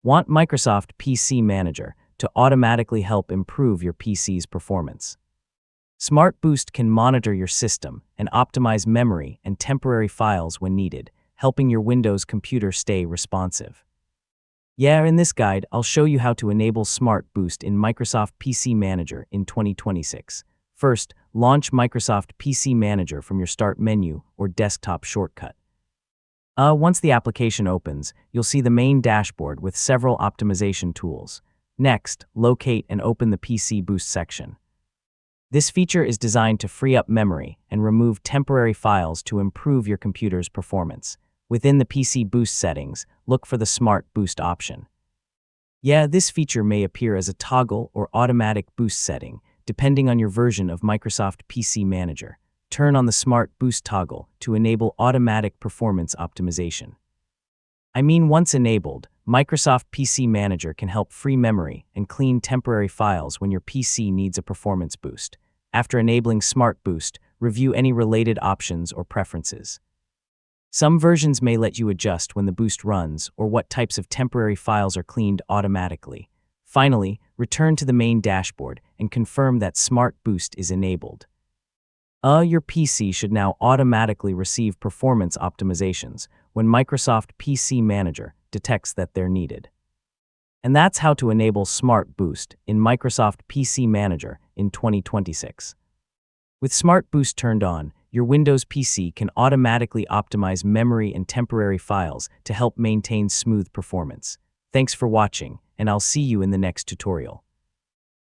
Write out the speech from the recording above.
Want Microsoft PC Manager to automatically help improve your PC's performance. Smart Boost can monitor your system and optimize memory and temporary files when needed, helping your Windows computer stay responsive. In this guide, I'll show you how to enable Smart Boost in Microsoft PC Manager in 2026. First, launch Microsoft PC Manager from your Start menu or desktop shortcut. Once the application opens, you'll see the main dashboard with several optimization tools. Next, locate and open the PC Boost section. This feature is designed to free up memory and remove temporary files to improve your computer's performance. Within the PC Boost settings, look for the Smart Boost option. This feature may appear as a toggle or automatic boost setting, depending on your version of Microsoft PC Manager. Turn on the Smart Boost toggle to enable automatic performance optimization. Once enabled, Microsoft PC Manager can help free memory and clean temporary files when your PC needs a performance boost. After enabling Smart Boost, review any related options or preferences. Some versions may let you adjust when the boost runs or what types of temporary files are cleaned automatically. Finally, return to the main dashboard and confirm that Smart Boost is enabled. Your PC should now automatically receive performance optimizations when Microsoft PC Manager detects that they're needed. And that's how to enable Smart Boost in Microsoft PC Manager in 2026. With Smart Boost turned on, your Windows PC can automatically optimize memory and temporary files to help maintain smooth performance. Thanks for watching, and I'll see you in the next tutorial.